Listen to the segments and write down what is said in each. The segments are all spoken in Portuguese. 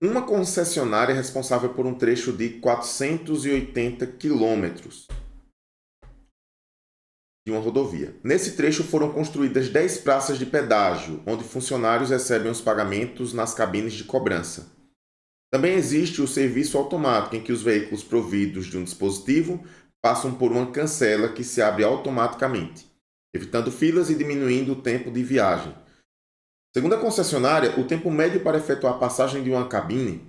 Uma concessionária é responsável por um trecho de 480 quilômetros de uma rodovia. Nesse trecho foram construídas 10 praças de pedágio, onde funcionários recebem os pagamentos nas cabines de cobrança. Também existe o serviço automático, em que os veículos providos de um dispositivo passam por uma cancela que se abre automaticamente, evitando filas e diminuindo o tempo de viagem. Segundo a concessionária, o tempo médio para efetuar a passagem de uma cabine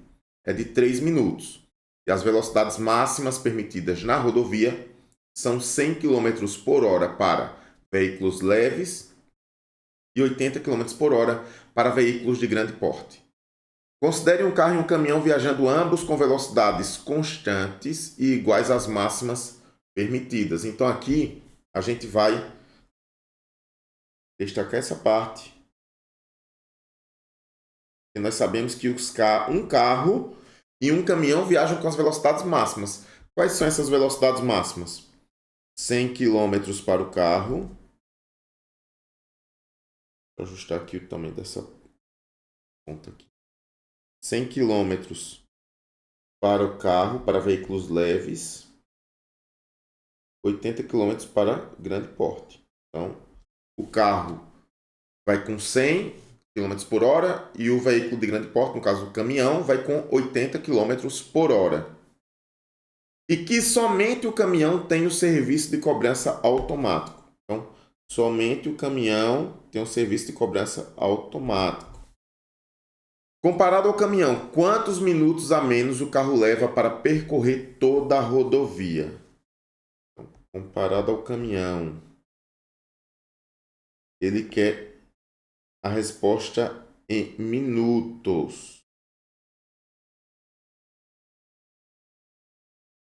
é de 3 minutos, e as velocidades máximas permitidas na rodovia são 100 km por hora para veículos leves e 80 km por hora para veículos de grande porte. Considere um carro e um caminhão viajando ambos com velocidades constantes e iguais às máximas permitidas. Então aqui a gente vai destacar essa parte. E nós sabemos que um carro e um caminhão viajam com as velocidades máximas. Quais são essas velocidades máximas? 100 km para o carro. Vou ajustar aqui o tamanho dessa ponta aqui. 100 km para o carro, para veículos leves. 80 km para grande porte. Então, o carro vai com 100 km por hora e o veículo de grande porte, no caso o caminhão, vai com 80 km por hora. E que somente o caminhão tem o serviço de cobrança automático. Então, somente o caminhão tem o serviço de cobrança automático. Comparado ao caminhão, quantos minutos a menos o carro leva para percorrer toda a rodovia? Comparado ao caminhão, ele quer a resposta em minutos.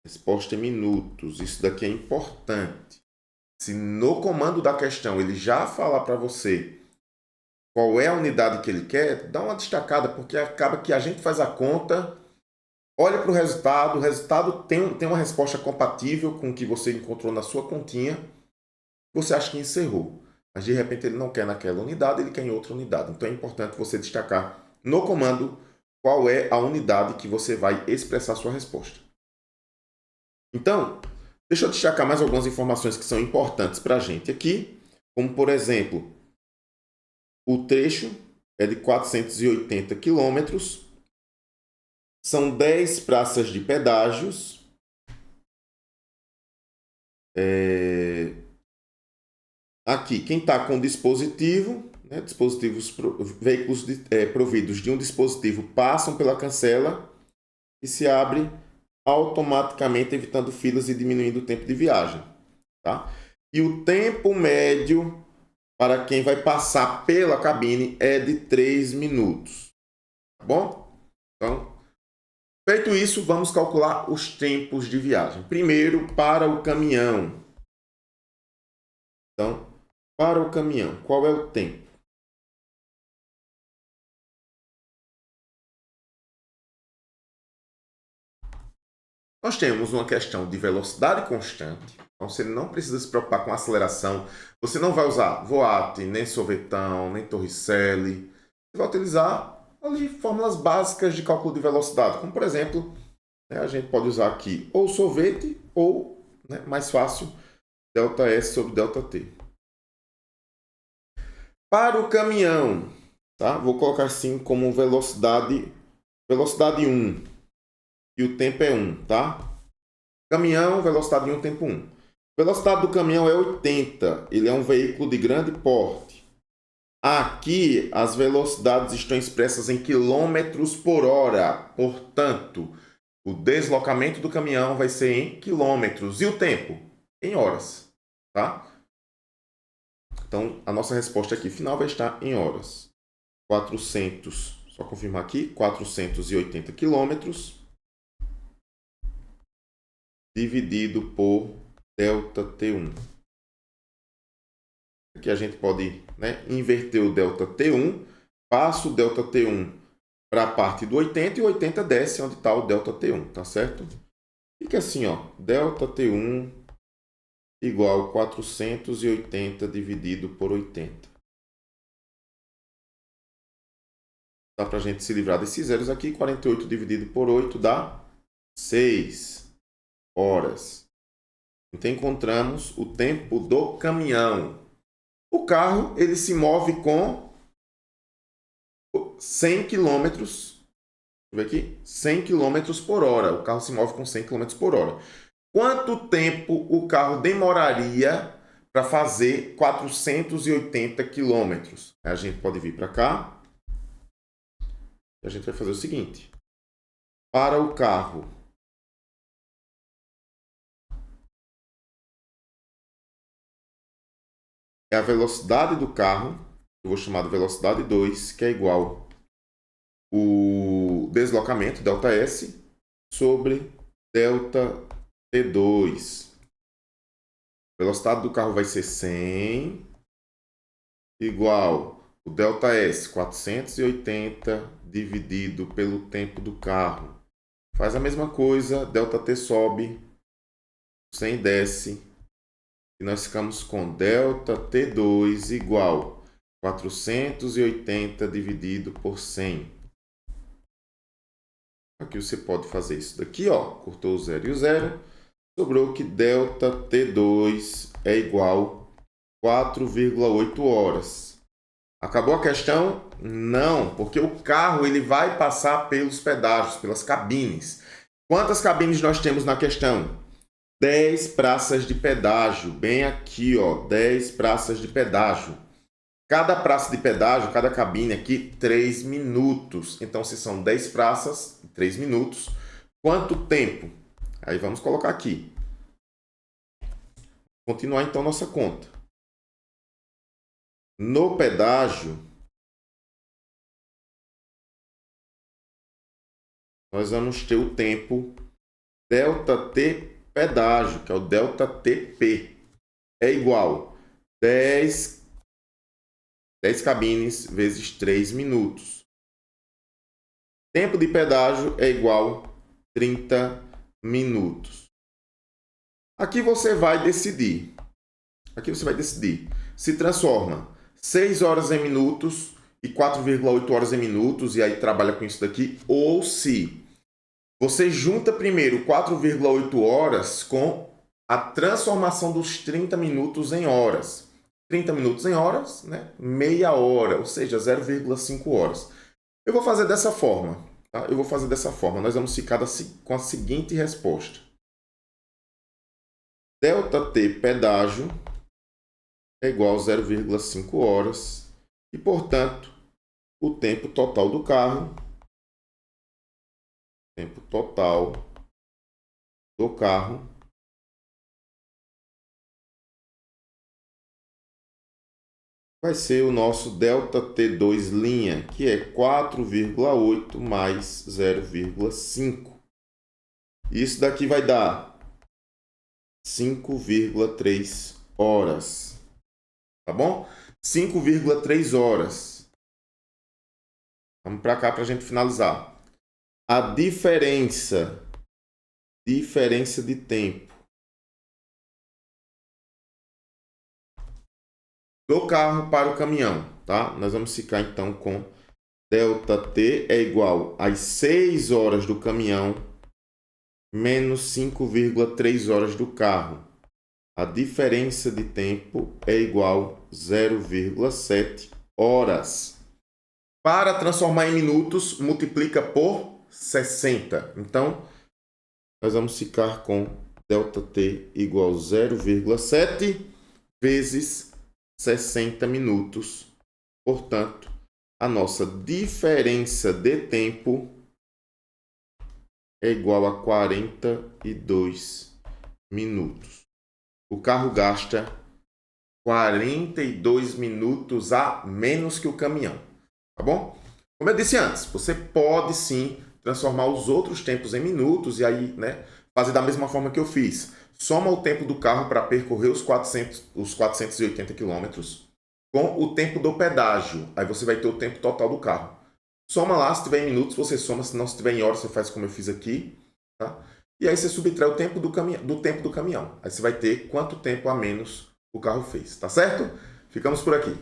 Resposta em minutos. Isso daqui é importante. Se no comando da questão ele já falar para você qual é a unidade que ele quer, dá uma destacada, porque acaba que a gente faz a conta, olha para o resultado tem uma resposta compatível com o que você encontrou na sua continha, você acha que encerrou. Mas de repente ele não quer naquela unidade, ele quer em outra unidade. Então é importante você destacar no comando qual é a unidade que você vai expressar sua resposta. Então, deixa eu destacar mais algumas informações que são importantes para a gente aqui, como por exemplo, o trecho é de 480 quilômetros, são 10 praças de pedágios, aqui quem está com dispositivo, né, veículos providos de um dispositivo passam pela cancela e se abre automaticamente, evitando filas e diminuindo o tempo de viagem. Tá? E o tempo médio para quem vai passar pela cabine é de 3 minutos. Tá bom? Então, feito isso, vamos calcular os tempos de viagem. Primeiro, para o caminhão. Então, para o caminhão, qual é o tempo? Nós temos uma questão de velocidade constante. Então, você não precisa se preocupar com aceleração. Você não vai usar Voat, nem Sorvetão, nem Torricelli. Você vai utilizar ali fórmulas básicas de cálculo de velocidade. Como, por exemplo, a gente pode usar aqui ou sorvete ou, mais fácil, ΔS sobre ΔT. Para o caminhão, tá? Vou colocar assim como velocidade 1. E o tempo é 1, tá? Caminhão, velocidade 1, tempo 1. Velocidade do caminhão é 80. Ele é um veículo de grande porte. Aqui, as velocidades estão expressas em quilômetros por hora. Portanto, o deslocamento do caminhão vai ser em quilômetros. E o tempo? Em horas. Tá? Então, a nossa resposta aqui final vai estar em horas. 400, só confirmar aqui, 480 quilômetros dividido por ΔT1. Aqui a gente pode inverter o ΔT1, passa o ΔT1 para a parte do 80 e o 80 desce onde está o ΔT1, tá certo? Fica assim, ó, ΔT1 igual a 480 dividido por 80. dá para a gente se livrar desses zeros aqui. 48 dividido por 8 dá 6 horas. Então, encontramos o tempo do caminhão. O carro ele se move com 100 km. Deixa eu ver aqui. 100 km por hora. O carro se move com 100 km por hora. Quanto tempo o carro demoraria para fazer 480 km? A gente pode vir para cá. E a gente vai fazer o seguinte. Para o carro é a velocidade do carro, eu vou chamar de velocidade 2, que é igual o deslocamento, ΔS, sobre ΔT2. A velocidade do carro vai ser 100, igual o ΔS, 480, dividido pelo tempo do carro. Faz a mesma coisa, ΔT sobe, 100 desce, e nós ficamos com ΔT2 igual 480 dividido por 100. Aqui você pode fazer isso daqui, ó. Cortou o 0 e o 0. Sobrou que ΔT2 é igual 4,8 horas. Acabou a questão? Não, porque o carro ele vai passar pelos pedágios, pelas cabines. Quantas cabines nós temos na questão? 10 praças de pedágio, bem aqui, ó, 10 praças de pedágio. Cada praça de pedágio, cada cabine aqui, 3 minutos. Então, se são 10 praças, 3 minutos, quanto tempo? Aí vamos colocar aqui. Continuar então nossa conta. No pedágio, nós vamos ter o tempo ΔT pedágio, que é o ΔTP, é igual 10 cabines vezes 3 minutos. Tempo de pedágio é igual 30 minutos. Aqui você vai decidir. Se transforma 6 horas em minutos e 4,8 horas em minutos, e aí trabalha com isso daqui, ou se você junta primeiro 4,8 horas com a transformação dos 30 minutos em horas. 30 minutos em horas, né? Meia hora, ou seja, 0,5 horas. Eu vou fazer dessa forma. Tá? Nós vamos ficar com a seguinte resposta. ΔT pedágio é igual a 0,5 horas. E, portanto, o tempo total do carro vai ser o nosso ΔT2', que é 4,8 mais 0,5. Isso daqui vai dar 5,3 horas. Tá bom? 5,3 horas. Vamos para cá para a gente finalizar. A diferença de tempo do carro para o caminhão, tá? Nós vamos ficar então com ΔT é igual às 6 horas do caminhão menos 5,3 horas do carro. A diferença de tempo é igual a 0,7 horas. Para transformar em minutos, multiplica por 60. Então, nós vamos ficar com ΔT igual a 0,7 vezes 60 minutos. Portanto, a nossa diferença de tempo é igual a 42 minutos. O carro gasta 42 minutos a menos que o caminhão. Tá bom? Como eu disse antes, você pode sim transformar os outros tempos em minutos e aí, né, fazer da mesma forma que eu fiz. Soma o tempo do carro para percorrer os 480 quilômetros com o tempo do pedágio. Aí você vai ter o tempo total do carro. Soma lá, se tiver em minutos, você soma. Se não, se tiver em horas, você faz como eu fiz aqui. Tá? E aí você subtrai o tempo do tempo do caminhão. Aí você vai ter quanto tempo a menos o carro fez. Tá certo? Ficamos por aqui.